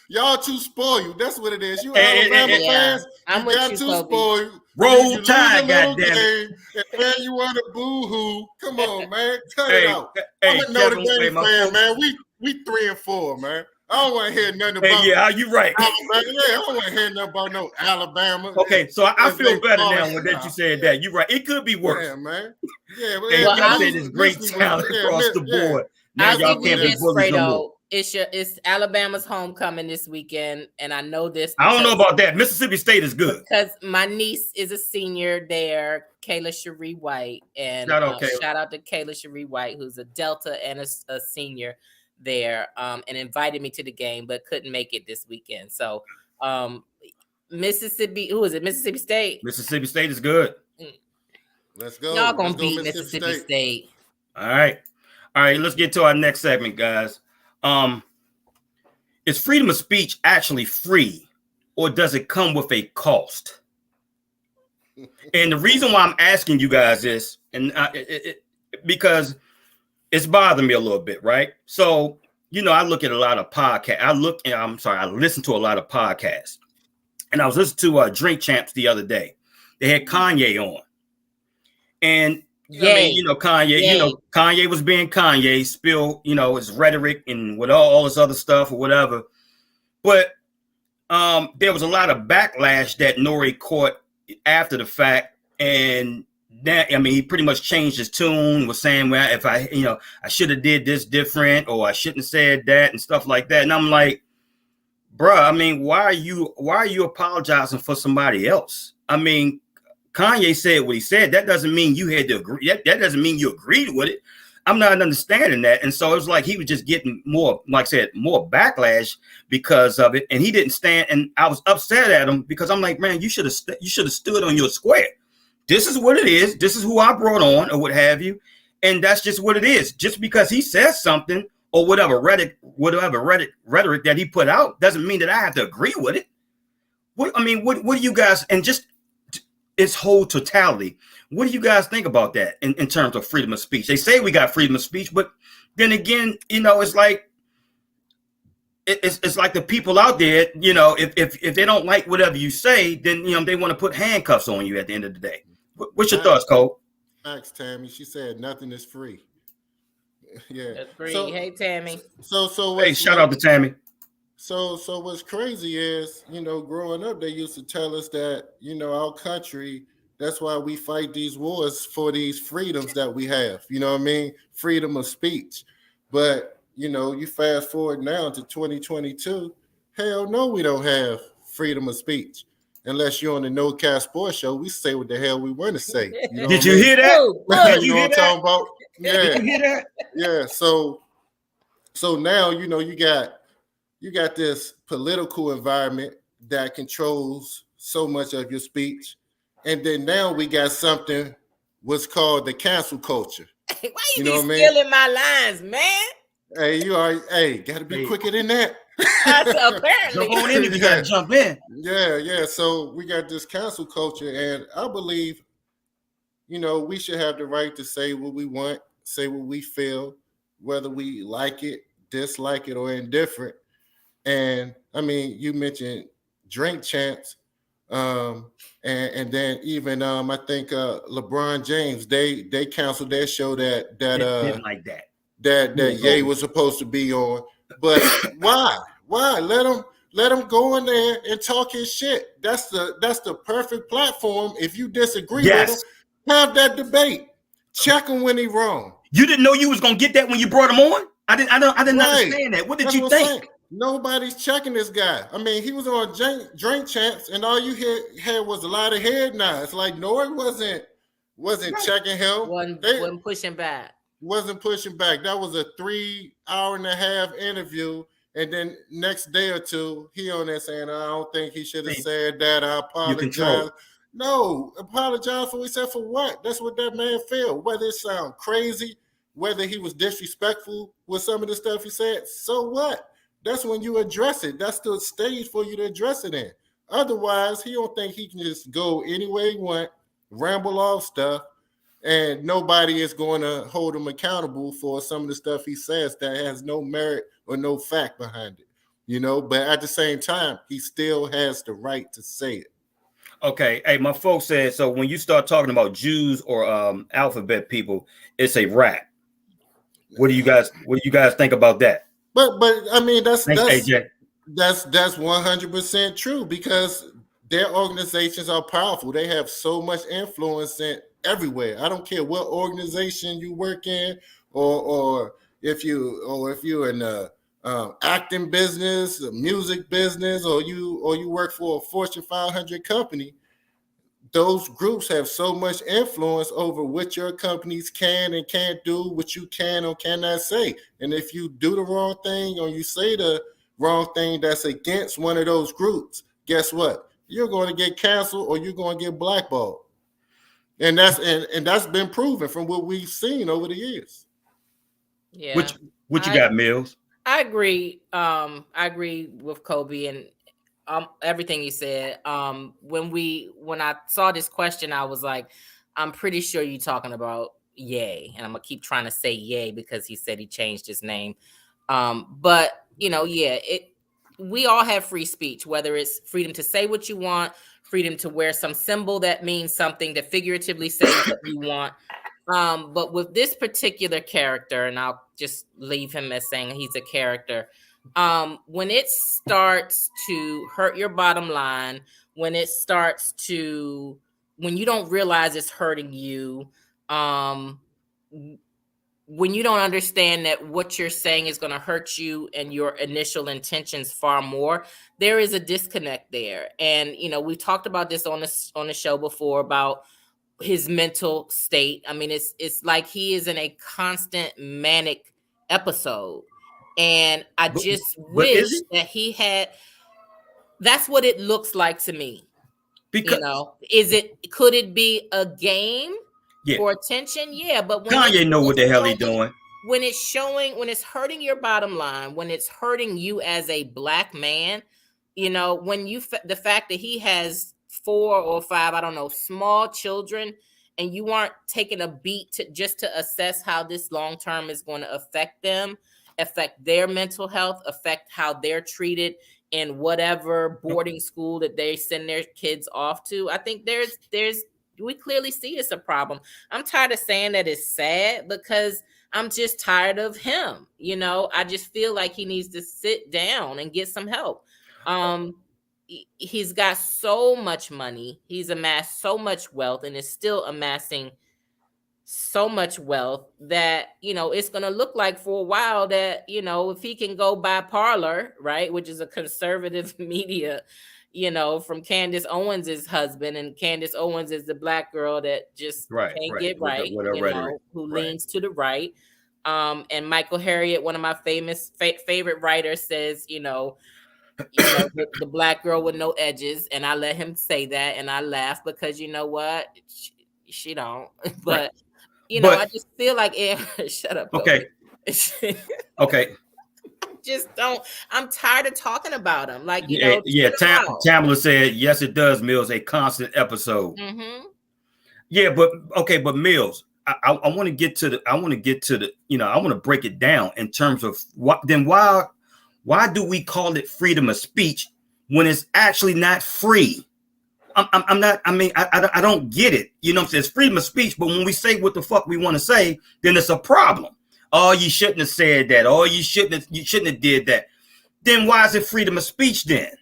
Y'all too spoiled. That's what it is. You Alabama fans, I'm you got too spoiled. Roll Tide, goddammit. And then you want to boo-hoo. Come on, man. Cut it out. Hey, I'm a Notre Dame fan, man. We 3-4, man. I don't want to hear nothing about you right. Alabama. Yeah, I don't want to hear nothing about no Alabama. Okay, so I feel better now when that you said that. You're right. It could be worse. Yeah, man. Yeah, y'all said there's great talent across the board. Now I'll y'all give you can't be this, bullies no more. It's Alabama's homecoming this weekend, and I know this. I don't know about that. Mississippi State is good because my niece is a senior there, Kayla Cherie White, and shout out to Kayla Cherie White, who's a Delta and a senior there, and invited me to the game, but couldn't make it this weekend. So, Mississippi, who is it? Mississippi State. Mississippi State is good. Let's go. Y'all gonna beat Mississippi State. All right. Let's get to our next segment, guys. Is freedom of speech actually free, or does it come with a cost? And the reason why I'm asking you guys this, because it's bothering me a little bit, right? So, I look at a lot of podcasts. I listen to a lot of podcasts. And I was listening to Drink Champs the other day. They had Kanye on. And Kanye, Kanye was being Kanye, spill, his rhetoric and with all this other stuff or whatever. But there was a lot of backlash that Nori caught after the fact. And that, he pretty much changed his tune, was saying, well, if I should have did this different, or I shouldn't have said that and stuff like that. And I'm like, bruh, why are you apologizing for somebody else? Kanye said what he said. That doesn't mean you had to agree. That doesn't mean you agreed with it. I'm not understanding that. And so it was like he was just getting more, like I said, more backlash because of it. And he didn't stand. And I was upset at him because I'm like, man, you should have stood on your square. This is what it is. This is who I brought on, or what have you. And that's just what it is. Just because he says something or whatever rhetoric that he put out doesn't mean that I have to agree with it. What do you guys, and just its whole totality, what do you guys think about that in terms of freedom of speech? They say we got freedom of speech, but then again, it's like it's like the people out there, if they don't like whatever you say, then they want to put handcuffs on you at the end of the day. What's your thoughts, Cole? Thanks, Tammy. She said nothing is free. Yeah, that's free. Hey, Tammy. So hey, shout out to Tammy. So what's crazy is, growing up, they used to tell us that, our country, that's why we fight these wars for these freedoms that we have, freedom of speech. But, you fast forward now to 2022, hell no, we don't have freedom of speech. Unless you're on the No Cap Sports Show, we say what the hell we want to say. Did you hear that? You know what I'm talking about? Yeah. Did you hear that? Yeah. So now, you got this political environment that controls so much of your speech. And then now we got something what's called the cancel culture. Why you be stealing my lines, man? Hey, got to be quicker than that. Apparently. Jump on in if you gotta jump in. Yeah. So we got this cancel culture, and I believe, we should have the right to say what we want, say what we feel, whether we like it, dislike it, or indifferent. And I mean, you mentioned drink champs, and then even I think LeBron James, they canceled their show that Didn't like that. that Ye was supposed to be on. But why? Let him go in there and talk his shit. That's the perfect platform. If you disagree with him, have that debate. Check him when he wrong. You didn't know you was gonna get that when you brought him on? I didn't understand that. What did you think? Nobody's checking this guy. I mean, he was on drink champs, and all you had was a lot of head nods. Like Nori wasn't checking him. Wasn't pushing back. Wasn't pushing back. That was a 3.5-hour interview. And then next day or two, he on there saying, I don't think he should have said that. I apologize. No, apologize for what he said for what? That's what that man felt. Whether it sound crazy, whether he was disrespectful with some of the stuff he said, so what? That's when you address it. That's the stage for you to address it in. Otherwise, he don't think he can just go any way he want, ramble off stuff, and nobody is going to hold him accountable for some of the stuff he says that has no merit or no fact behind it. But at the same time, he still has the right to say it. Okay. Hey, my folks said, so when you start talking about Jews or alphabet people, it's a rap. What do you guys think about that? But I mean, that's AJ. That's 100% true, because their organizations are powerful. They have so much influence in everywhere. I don't care what organization you work in, or if you're in the acting business, the music business, or you work for a Fortune 500 company. Those groups have so much influence over what your companies can and can't do, what you can or cannot say. And if you do the wrong thing or you say the wrong thing that's against one of those groups, guess what? You're going to get canceled or you're going to get blackballed. And that's been proven from what we've seen over the years. Yeah. What you got, Mills? I agree. I agree with Kobe and everything he said. When I saw this question, I was like, I'm pretty sure you're talking about Ye, and I'm gonna keep trying to say Ye because he said he changed his name. But we all have free speech, whether it's freedom to say what you want, freedom to wear some symbol that means something, to figuratively say what you want. But with this particular character, and I'll just leave him as saying he's a character. When it starts to hurt your bottom line, when you don't realize it's hurting you, when you don't understand that what you're saying is going to hurt you and your initial intentions far more, there is a disconnect there. And, we've talked about this on the show before about his mental state. I mean, it's like he is in a constant manic episode. And I just wish that he had, that's what it looks like to me. Because, could it be a game for attention? Yeah, but when Kanye know what the hell he's doing. When it's hurting your bottom line, when it's hurting you as a black man, the fact that he has 4 or 5, I don't know, small children, and you aren't taking a beat to assess how this long term is going to affect them, affect their mental health, affect how they're treated in whatever boarding school that they send their kids off to. I think we clearly see it's a problem. I'm tired of saying that it's sad because I'm just tired of him. I just feel like he needs to sit down and get some help. He's got so much money. He's amassed so much wealth and is still amassing so much wealth that, it's going to look like for a while that, if he can go buy Parler, right, which is a conservative media, from Candace Owens' husband, and Candace Owens is the black girl that just can't get right, who leans to the right. And Michael Harriot, one of my favorite writers, says, the black girl with no edges, and I let him say that, and I laugh because you know what, she don't. But I just feel like shut up. Okay. Okay. just don't. I'm tired of talking about him. Like, Yeah. Tamala said, yes, it does, Mills, a constant episode. Mm-hmm. Yeah, but okay, but Mills, I want to get to the, I want to break it down in terms of why do we call it freedom of speech when it's actually not free? I'm not. I mean, I don't get it. You know what I'm saying? It's freedom of speech, but when we say what the fuck we want to say, then it's a problem. Oh, you shouldn't have said that. Oh, you shouldn't have did that. Then why is it freedom of speech then?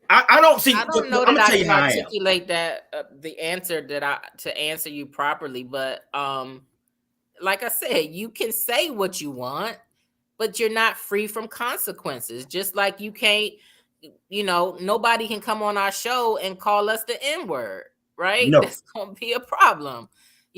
I don't see. I don't know I'm that gonna tell I you can how I am. articulate that the answer to answer you properly, but like I said, you can say what you want, but you're not free from consequences. Just like you can't, nobody can come on our show and call us the N-word, right? No. That's gonna be a problem.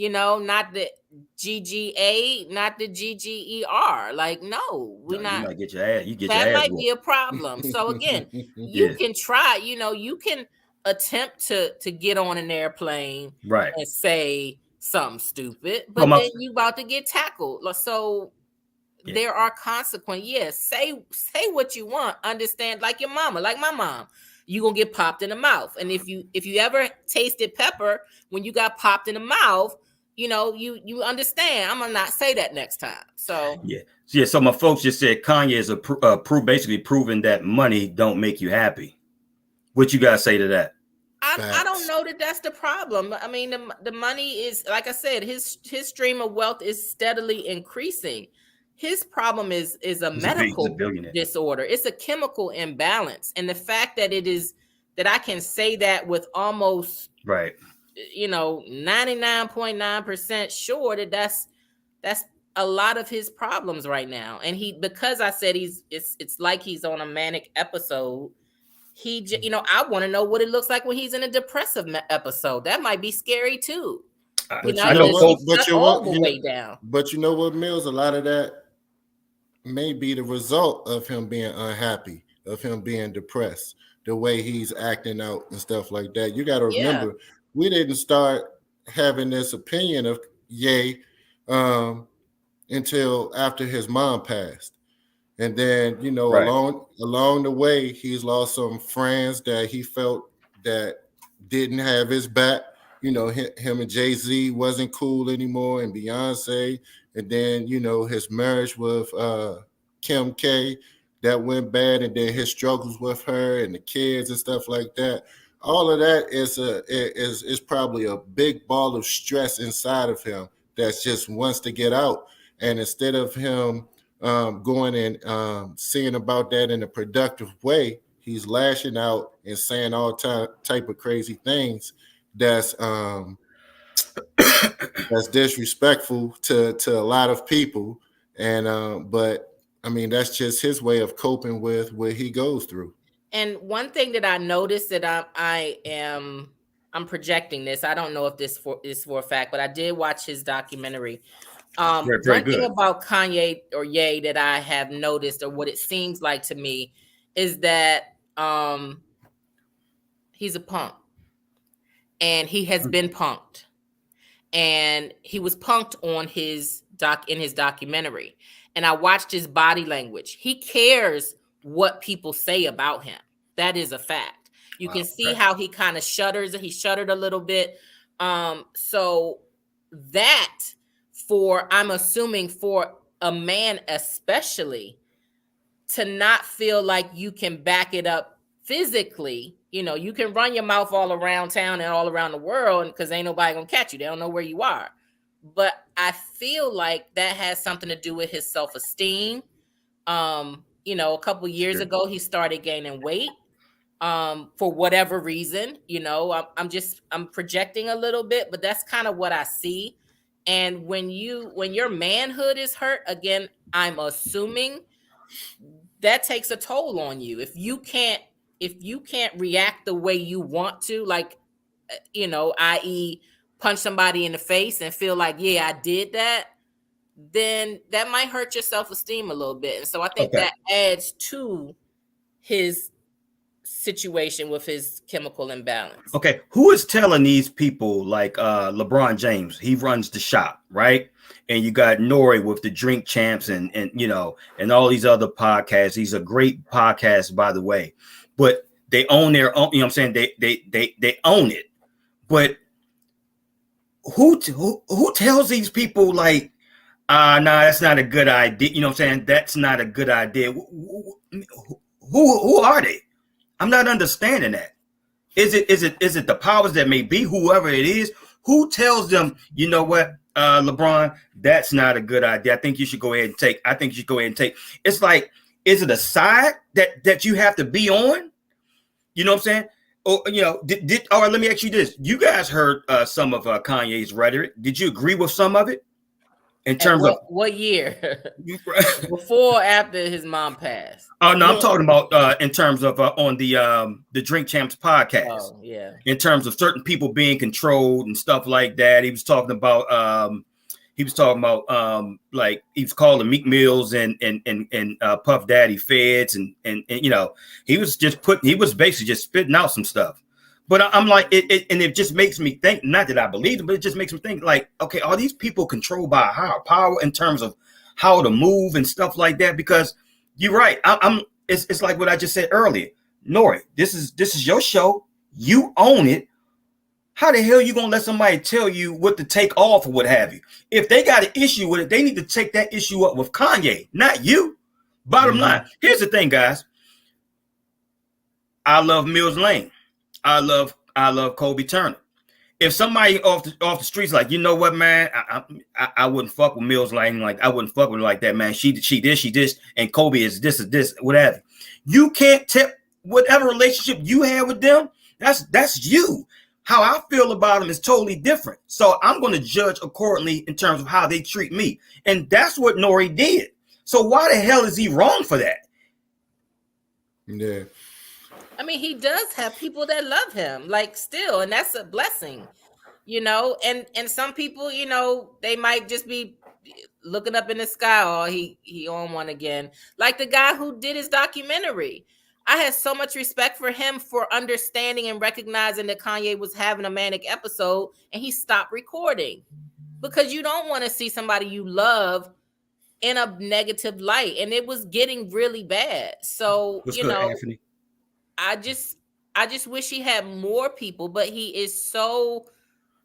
Not the GGA, not the GGER. Like, no, we're not. You might get your ass. You get That your ass might whooped. be a problem. So again, you can try. You can attempt to get on an airplane, right, and say something stupid, but then you about to get tackled. So there are consequences. Yes, say what you want. Understand, like your mama, like my mom. You gonna get popped in the mouth, and if you ever tasted pepper when you got popped in the mouth, you understand. I'm gonna not say that next time. So yeah. So my folks just said Kanye is basically proving that money don't make you happy. What you guys say to that? I don't know that that's the problem. I mean, the money is, like I said, his stream of wealth is steadily increasing. His problem is a medical disorder. It's a chemical imbalance, and the fact that I can say that with almost 99.9% sure that that's a lot of his problems right now. And because I said it's like he's on a manic episode. I want to know what it looks like when he's in a depressive episode. That might be scary too. But you know what, Mills? A lot of that may be the result of him being unhappy, of him being depressed, the way he's acting out and stuff like that. You got to remember, we didn't start having this opinion of Ye until after his mom passed. And then, along the way, he's lost some friends that he felt that didn't have his back. Him and Jay-Z wasn't cool anymore, and Beyonce. And then, his marriage with Kim K, that went bad. And then his struggles with her and the kids and stuff like that. All of that is probably a big ball of stress inside of him that just wants to get out. And instead of him going and seeing about that in a productive way, he's lashing out and saying all type of crazy things that's disrespectful to a lot of people. And but I mean, that's just his way of coping with what he goes through. And one thing that I noticed that I'm projecting this. I don't know if this is for a fact, but I did watch his documentary. One thing about Kanye or Ye that I have noticed, or what it seems like to me, is that he's a punk, and he has been punked, and he was punked on in his documentary. And I watched his body language. He cares what people say about him. That is a fact. You can see how he kind of shudders. He shuddered a little bit. So that, I'm assuming for a man especially, to not feel like you can back it up physically. You can run your mouth all around town and all around the world because ain't nobody gonna catch you. They don't know where you are. But I feel like that has something to do with his self-esteem. A couple years ago, he started gaining weight for whatever reason. I'm projecting a little bit, but that's kind of what I see. And when your manhood is hurt, again, I'm assuming that takes a toll on you. If you can't react the way you want to, like, i.e. punch somebody in the face and feel like, yeah, I did that, then that might hurt your self-esteem a little bit. And so I think that adds to his situation with his chemical imbalance. Okay, who is telling these people like LeBron James? He runs the shop, right? And you got Nori with the Drink Champs and and all these other podcasts. These are great podcasts, by the way. But they own their own. You know what I'm saying? They own it. But who tells these people like, nah, that's not a good idea? You know what I'm saying? That's not a good idea. Who are they? I'm not understanding that. Is it the powers that may be, whoever it is, who tells them, you know what, LeBron, that's not a good idea. I think you should go ahead and take. It's like, is it a side that you have to be on? You know what I'm saying? Or all right, let me ask you this. You guys heard some of Kanye's rhetoric. Did you agree with some of it? In terms of what year? Before or after his mom passed? Oh no, I'm talking about in terms of on the Drink Champs podcast. Oh yeah. In terms of certain people being controlled and stuff like that. He was talking about like he was calling Meek Mills and Puff Daddy feds and he was basically just spitting out some stuff. But I'm like, it just makes me think, not that I believe it, but it just makes me think like, okay, are these people controlled by a higher power in terms of how to move and stuff like that? Because you're right. It's like what I just said earlier. Nori, this is your show. You own it. How the hell are you going to let somebody tell you what to take off or what have you? If they got an issue with it, they need to take that issue up with Kanye, not you. Bottom line. Here's the thing, guys. I love Mills Lane. I love Kobe Turner. If somebody off the streets like, you know what, man, I wouldn't fuck with Mills Lane, like I wouldn't fuck with her like that, man. She this, and Kobe is this, whatever. You can't tell whatever relationship you have with them. That's you. How I feel about them is totally different. So I'm going to judge accordingly in terms of how they treat me, and that's what Nori did. So why the hell is he wrong for that? Yeah. I mean, he does have people that love him, like still, and that's a blessing, and some people, they might just be looking up in the sky, oh, he on one again. Like the guy who did his documentary. I had so much respect for him for understanding and recognizing that Kanye was having a manic episode and he stopped recording, because you don't want to see somebody you love in a negative light, and it was getting really bad. So, Anthony? I just wish he had more people, but he is so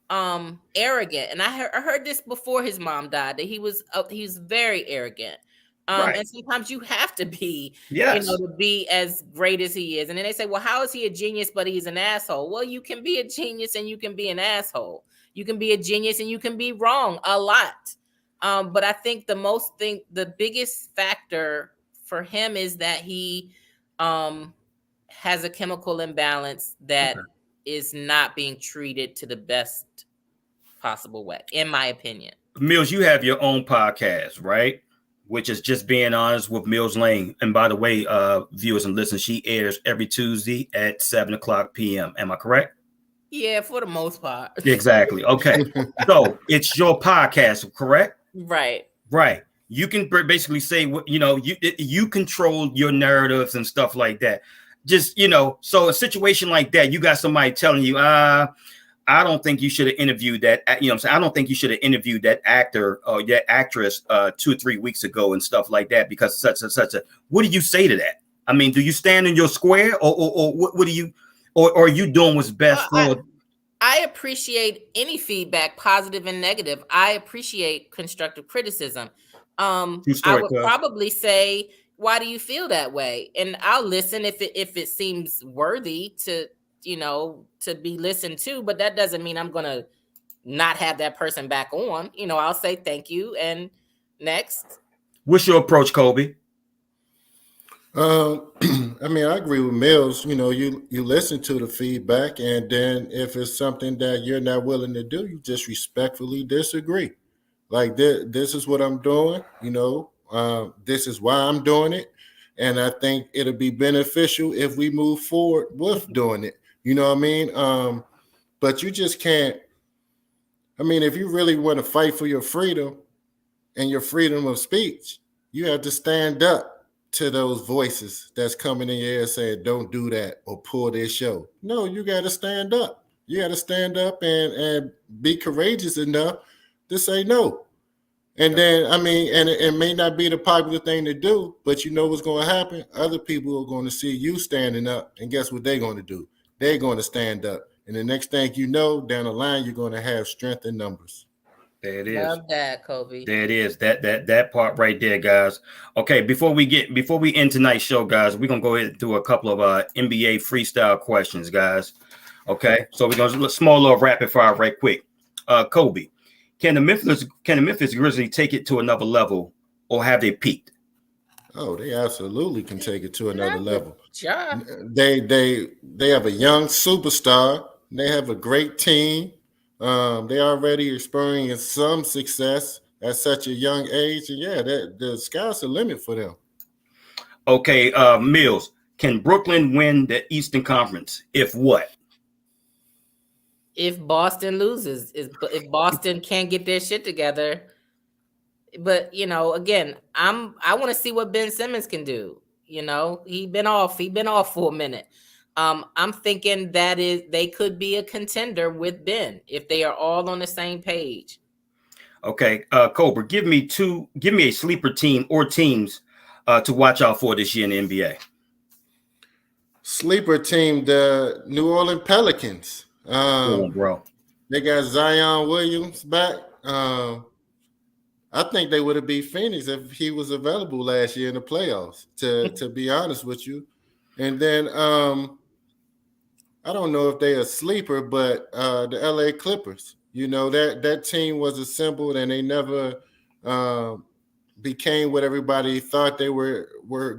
arrogant. And I heard this before his mom died, that he's very arrogant. Right. And sometimes you have to be, yes, to be as great as he is. And then they say, well, how is he a genius, but he's an asshole? Well, you can be a genius and you can be an asshole. You can be a genius and you can be wrong a lot. But I think the biggest factor for him is that he has a chemical imbalance that is not being treated to the best possible way, in my opinion. Mills, you have your own podcast, right? Which is Just Being Honest with Mills Lane. And by the way, viewers and listeners, she airs every Tuesday at 7:00 p.m. Am I correct? Yeah, for the most part. Exactly. Okay. So it's your podcast, correct? Right. Right. You can basically say what you control your narratives and stuff like that. Just so a situation like that, you got somebody telling you, I don't think you should have interviewed that. I don't think you should have interviewed that actor or that actress 2 or 3 weeks ago and stuff like that because such and such. What do you say to that? I mean, do you stand in your square or what do you, or are you doing what's best for? I appreciate any feedback, positive and negative. I appreciate constructive criticism. I would probably say, why do you feel that way? And I'll listen if it seems worthy to be listened to, but that doesn't mean I'm going to not have that person back on. I'll say thank you and next. What's your approach, Kobe? I mean, I agree with Mills. You listen to the feedback, and then if it's something that you're not willing to do, you just respectfully disagree. Like this is what I'm doing. This is why I'm doing it, and I think it'll be beneficial if we move forward with doing it. You know what I mean? But you just can't. I mean, if you really want to fight for your freedom and your freedom of speech, you have to stand up to those voices that's coming in your ear saying, don't do that or pull this show. No, you got to stand up. You got to stand up and be courageous enough to say no. And then, I mean, and it may not be the popular thing to do, but you know what's going to happen? Other people are going to see you standing up, and guess what they're going to do? They're going to stand up. And the next thing you know, down the line, you're going to have strength in numbers. There it is. Love that, Kobe. There it is. That part right there, guys. Okay, before we end tonight's show, guys, we're gonna go ahead and do a couple of NBA freestyle questions, guys. Okay, so we're gonna do a small little rapid fire right quick. Kobe, can the Memphis Grizzlies take it to another level, or have they peaked? Oh, they absolutely can take it to another level. Sure. They have a young superstar. They have a great team. They already experiencing some success at such a young age, and yeah, the sky's the limit for them. Okay, Mills, can Brooklyn win the Eastern Conference? If what? If Boston loses, if Boston can't get their shit together. But you know, again, I want to see what Ben Simmons can do. You know, he's been off for a minute. I'm thinking they could be a contender with Ben if they are all on the same page. Okay, Cobra, give me a sleeper team or teams to watch out for this year in the NBA. Sleeper team, the New Orleans Pelicans. Bro. They got Zion Williams back. I think they would have beat Phoenix if he was available last year in the playoffs, to be honest with you. And then I don't know if they're a sleeper, but the LA Clippers, you know, that team was assembled and they never became what everybody thought they were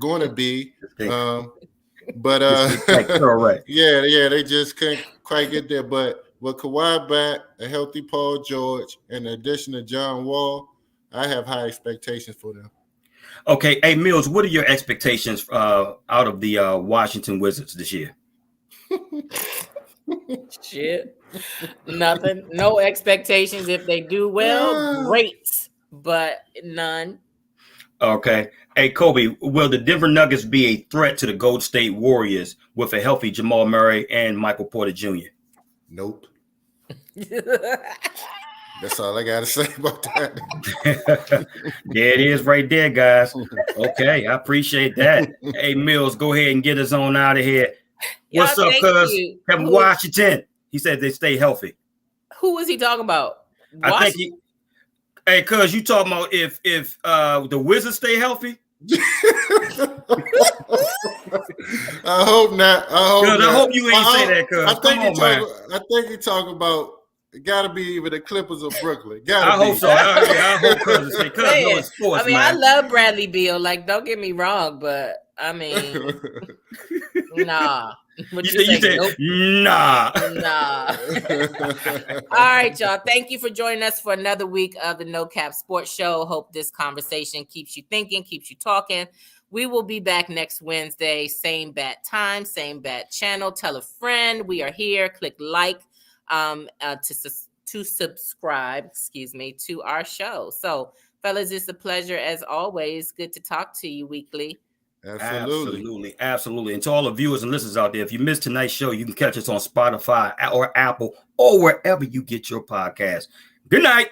going to be. But yeah, they just couldn't quite get there. But with Kawhi back, a healthy Paul George, and the addition of John Wall, I have high expectations for them. Okay, hey Mills, what are your expectations out of the Washington Wizards this year? Shit, nothing. No expectations. If they do well, great, but none. Okay. Hey, Kobe, will the Denver Nuggets be a threat to the Golden State Warriors with a healthy Jamal Murray and Michael Porter Jr.? Nope. That's all I got to say about that. There it is right there, guys. Okay, I appreciate that. Hey, Mills, go ahead and get us on out of here. What's up, cuz? Kevin Washington. He said they stay healthy. Who was he talking about? I think hey, cuz, you talking about if the Wizards stay healthy? I hope not. I hope you ain't say that, cuz. I think he talking about it gotta be either the Clippers or Brooklyn. I hope so. I hope cuz say cuz no sports. I mean, man. I love Bradley Beal. Like, don't get me wrong, but I mean, nah. You said nope. Nah. All right, y'all. Thank you for joining us for another week of the No Cap Sports Show. Hope this conversation keeps you thinking, keeps you talking. We will be back next Wednesday. Same bat time, same bat channel. Tell a friend. We are here. Click like to subscribe, to our show. So, fellas, it's a pleasure as always. Good to talk to you weekly. Absolutely. And to all the viewers and listeners out there, if you missed tonight's show, you can catch us on Spotify or Apple or wherever you get your podcast. Good night.